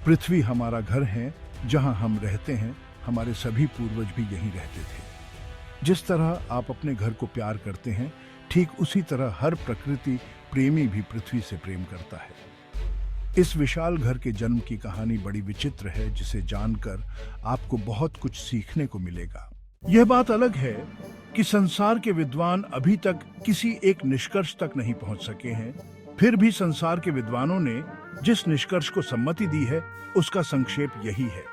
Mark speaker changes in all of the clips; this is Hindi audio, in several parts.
Speaker 1: पृथ्वी हमारा घर है, जहां हम रहते हैं। हमारे सभी पूर्वज भी यहीं रहते थे। जिस तरह आप अपने घर को प्यार करते हैं, ठीक उसी तरह हर प्रकृति प्रेमी भी पृथ्वी से प्रेम करता है। इस विशाल घर के जन्म की कहानी बड़ी विचित्र है, जिसे जानकर आपको बहुत कुछ सीखने को मिलेगा। यह बात अलग है कि संसार के विद्वान अभी तक किसी एक निष्कर्ष तक नहीं पहुंच सके हैं। फिर भी संसार के विद्वानों ने जिस निष्कर्ष को सम्मति दी है, उसका संक्षेप यही है।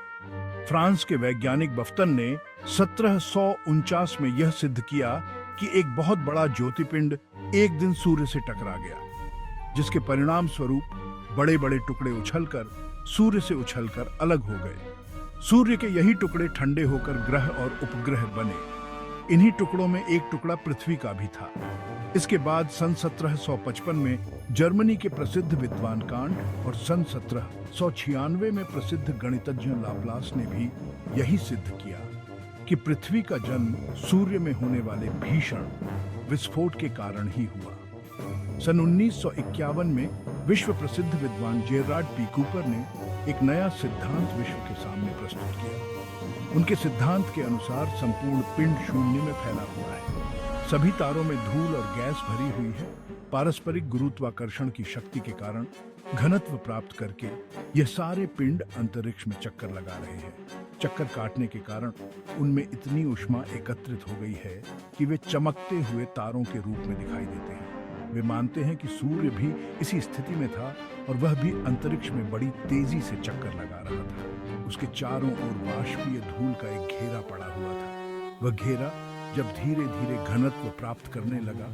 Speaker 1: फ्रांस के वैज्ञानिक बफ्तन ने 1749 में यह सिद्ध किया कि एक बहुत बड़ा ज्योतिपिंड एक दिन सूर्य से टकरा गया, जिसके परिणाम स्वरूप बड़े बड़े टुकड़े उछलकर सूर्य से उछलकर अलग हो गए। सूर्य के यही टुकड़े ठंडे होकर ग्रह और उपग्रह बने। इन्हीं टुकड़ों में एक टुकड़ा पृथ्वी का भी था। इसके बाद सन 1755 में जर्मनी के प्रसिद्ध विद्वान कांट और सन 1796 में प्रसिद्ध गणितज्ञ लाप्लास ने भी यही सिद्ध किया कि पृथ्वी का जन्म सूर्य में होने वाले भीषण विस्फोट के कारण ही हुआ। सन 1951 में विश्व प्रसिद्ध विद्वान जेरार्ड पी कूपर ने एक नया सिद्धांत विश्व के सामने प्रस्तुत किया। उनके सिद्धांत के अनुसार संपूर्ण पिंड शून्य में फैला हुआ है। सभी तारों में धूल और गैस भरी हुई है। पारस्परिक गुरुत्वाकर्षण की शक्ति के कारण घनत्व प्राप्त करके ये सारे पिंड अंतरिक्ष में चक्कर लगा रहे हैं। चक्कर काटने के कारण उनमें इतनी ऊष्मा एकत्रित हो गई है कि वे चमकते हुए तारों के रूप में दिखाई देते हैं। वे मानते हैं कि सूर्य भी इसी स्थिति में था और वह भी अंतरिक्ष में बड़ी तेजी से चक्कर लगा रहा था। उसके चारों ओर वाष्पीय धूल का एक घेरा पड़ा हुआ था। वह घेरा जब धीरे धीरे घनत्व प्राप्त करने लगा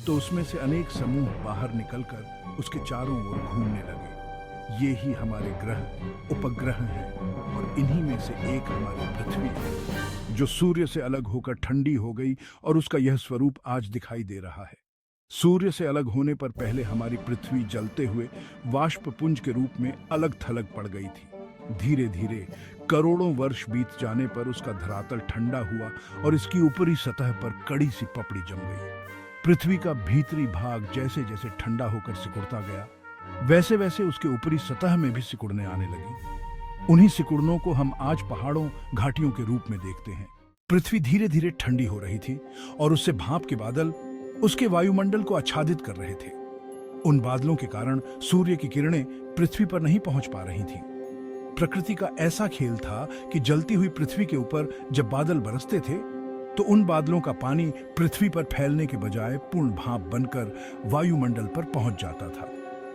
Speaker 1: तो उसमें से अनेक समूह बाहर निकलकर उसके चारों ओर घूमने लगे। ये ही हमारे ग्रह उपग्रह हैं और इन्हीं में से एक हमारी पृथ्वी है, जो सूर्य से अलग होकर ठंडी हो गई और उसका यह स्वरूप आज दिखाई दे रहा है। सूर्य से अलग होने पर पहले हमारी पृथ्वी जलते हुए वाष्पपुंज के रूप में अलग थलग पड़ गई थी। धीरे धीरे करोड़ों वर्ष बीत जाने पर उसका धरातल ठंडा हुआ और इसकी ऊपरी सतह पर कड़ी सी पपड़ी जम गई। पृथ्वी का भीतरी भाग जैसे जैसे ठंडा होकर सिकुड़ता गया, वैसे वैसे उसके ऊपरी सतह में भी सिकुड़ने आने लगी। उन्हीं सिकुड़नों को हम आज पहाड़ों घाटियों के रूप में देखते हैं। पृथ्वी धीरे धीरे ठंडी हो रही थी और उससे भाप के बादल उसके वायुमंडल को आच्छादित कर रहे थे। उन बादलों के कारण सूर्य की किरणें पृथ्वी पर नहीं पहुंच पा रही थीं। प्रकृति का ऐसा खेल था कि जलती हुई पृथ्वी के ऊपर जब बादल बरसते थे तो उन बादलों का पानी पृथ्वी पर फैलने के बजाय पूर्ण भाप बनकर वायुमंडल पर पहुंच जाता था।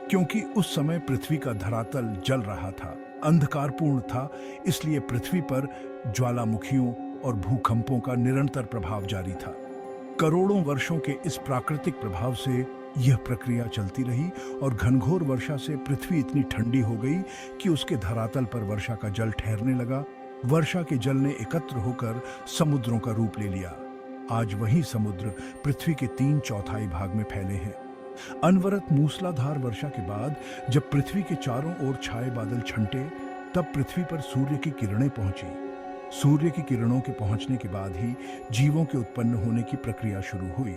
Speaker 1: क्योंकि उस समय पृथ्वी का धरातल जल रहा था, अंधकारपूर्ण था, इसलिए पृथ्वी पर ज्वालामुखियों और भूकंपों का निरंतर प्रभाव जारी था। करोड़ों वर्षों के इस प्राकृतिक प्रभाव से यह प्रक्रिया चलती रही और घनघोर वर्षा से पृथ्वी इतनी ठंडी हो गई कि उसके धरातल पर वर्षा का जल ठहरने लगा। वर्षा के जल ने एकत्र होकर समुद्रों का रूप ले लिया। आज वही समुद्र पृथ्वी के 3/4 भाग में फैले हैं। अनवरत मूसलाधार वर्षा के बाद जब पृथ्वी के चारों ओर छाए बादल छंटे, तब पृथ्वी पर सूर्य की किरणें पहुंची। सूर्य की किरणों के पहुंचने के बाद ही जीवों के उत्पन्न होने की प्रक्रिया शुरू हुई।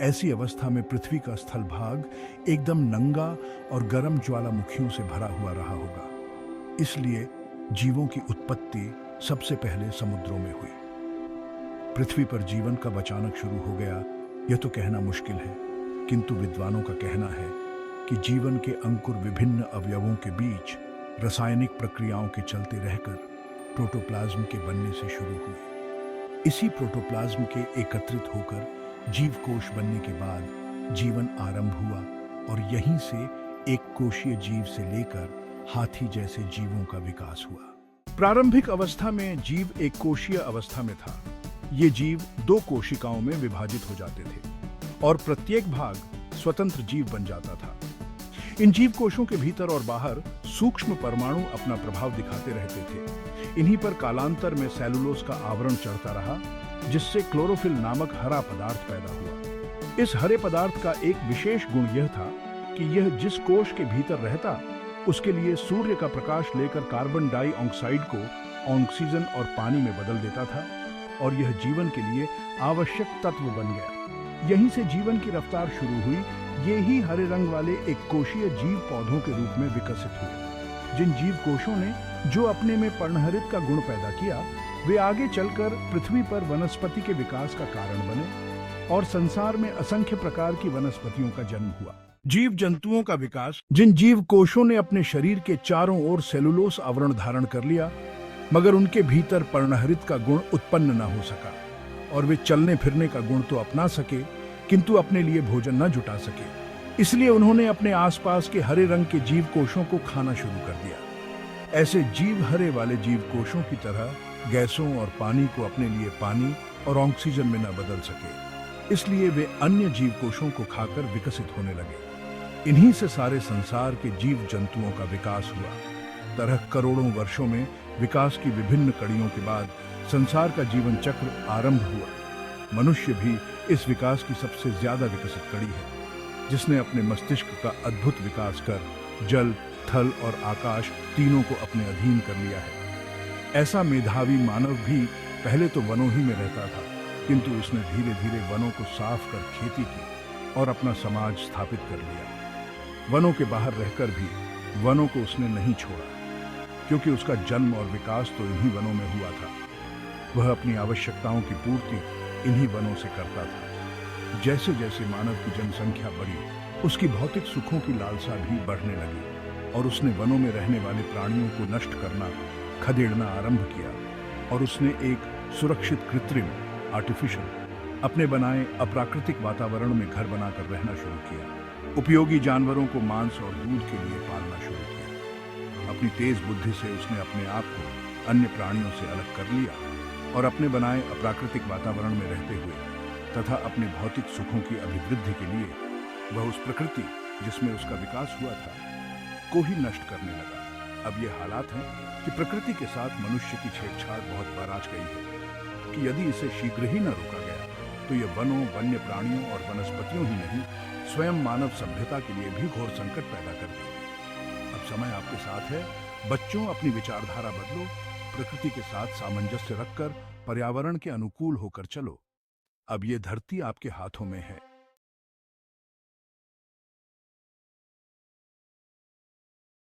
Speaker 1: ऐसी अवस्था में पृथ्वी का स्थल भाग एकदम नंगा और गर्म ज्वालामुखियों से भरा हुआ रहा होगा। इसलिए जीवों की उत्पत्ति सबसे पहले समुद्रों में हुई। पृथ्वी पर जीवन कब अचानक शुरू हो गया, यह तो कहना मुश्किल है, किंतु विद्वानों का कहना है कि जीवन के अंकुर विभिन्न अवयवों के बीच रासायनिक प्रक्रियाओं के चलते रहकर प्रोटोप्लाज्म के बनने से शुरू हुए। इसी प्रोटोप्लाज्म के एकत्रित होकर जीवकोश बनने के बाद जीवन आरंभ हुआ और यहीं से एक कोशीय जीव से लेकर हाथी जैसे जीवों का विकास हुआ। प्रारंभिक अवस्था में जीव एक कोशीय अवस्था में था। ये जीव 2 कोशिकाओं में विभाजित हो जाते थे और प्रत्येक भाग स्वतंत्र जीव बन जाता था। इन जीव कोशों के भीतर और बाहर सूक्ष्म परमाणु अपना प्रभाव दिखाते रहते थे। इन्हीं पर कालांतर में सेलुलोज का आवरण चढ़ता रहा, जिससे क्लोरोफिल नामक हरा पदार्थ पैदा हुआ। इस हरे पदार्थ का एक विशेष गुण यह था कि यह जिस कोश के भीतर रहता, उसके लिए सूर्य का प्रकाश लेकर कार्बन डाइऑक्साइड को ऑक्सीजन और पानी में बदल देता था और यह जीवन के लिए आवश्यक तत्व बन गया। यहीं से जीवन की रफ्तार शुरू हुई। ये ही हरे रंग वाले एक कोशीय जीव पौधों के रूप में विकसित हुए। जिन जीव कोशों ने जो अपने में पर्णहरित का गुण पैदा किया, वे आगे चलकर पृथ्वी पर वनस्पति के विकास का कारण बने और संसार में असंख्य प्रकार की वनस्पतियों का जन्म हुआ। जीव जंतुओं का विकास, जिन जीव कोशों ने अपने शरीर के चारों ओर सेलुलोस आवरण धारण कर लिया, मगर उनके भीतर पर्णहरित का गुण उत्पन्न न हो सका और वे चलने फिरने का गुण तो अपना सके किंतु अपने लिए भोजन न जुटा सके, इसलिए उन्होंने अपने आसपास के हरे रंग के जीव कोशों को खाना शुरू कर दिया। ऐसे जीव हरे वाले जीव कोशों की तरह गैसों और पानी को अपने लिए पानी और ऑक्सीजन में न बदल सके, इसलिए वे अन्य जीव कोशों को खाकर विकसित होने लगे। इन्हीं से सारे संसार के जीव जंतुओं का विकास हुआ। तरह करोड़ों वर्षों में विकास की विभिन्न कड़ियों के बाद संसार का जीवन चक्र आरंभ हुआ। मनुष्य भी इस विकास की सबसे ज्यादा विकसित कड़ी है, जिसने अपने मस्तिष्क का अद्भुत विकास कर जल, थल और आकाश तीनों को अपने अधीन कर लिया है। ऐसा मेधावी मानव भी पहले तो वनों ही में रहता था, किंतु उसने धीरे धीरे वनों को साफ कर खेती की और अपना समाज स्थापित कर लिया। वनों के बाहर रहकर भी वनों को उसने नहीं छोड़ा, क्योंकि उसका जन्म और विकास तो इन्हीं वनों में हुआ था। वह अपनी आवश्यकताओं की पूर्ति इन्हीं वनों से करता था। जैसे जैसे मानव की जनसंख्या बढ़ी, उसकी भौतिक सुखों की लालसा भी बढ़ने लगी और उसने वनों में रहने वाले प्राणियों को नष्ट करना, खदेड़ना आरंभ किया और उसने एक सुरक्षित कृत्रिम आर्टिफिशियल अपने बनाए अप्राकृतिक वातावरण में घर बनाकर रहना शुरू किया। उपयोगी जानवरों को मांस और दूध के लिए पालना शुरू किया। अपनी तेज बुद्धि से उसने अपने आप को अन्य प्राणियों से अलग कर लिया और अपने बनाए अप्राकृतिक वातावरण में रहते हुए तथा अपने भौतिक सुखों की अभिवृद्धि के लिए वह उस प्रकृति जिसमें उसका विकास हुआ था को ही नष्ट करने लगा। अब ये हालात हैं कि प्रकृति के साथ मनुष्य की छेड़छाड़ बहुत बार आज गई है कि यदि इसे शीघ्र ही न रोका गया तो ये वनों, वन्य प्राणियों और वनस्पतियों ही नहीं, स्वयं मानव सभ्यता के लिए भी घोर संकट पैदा कर देगी। अब समय आपके साथ है। बच्चों, अपनी विचारधारा बदलो, प्रकृति के साथ सामंजस्य रखकर पर्यावरण के अनुकूल होकर चलो। अब ये धरती आपके हाथों में है।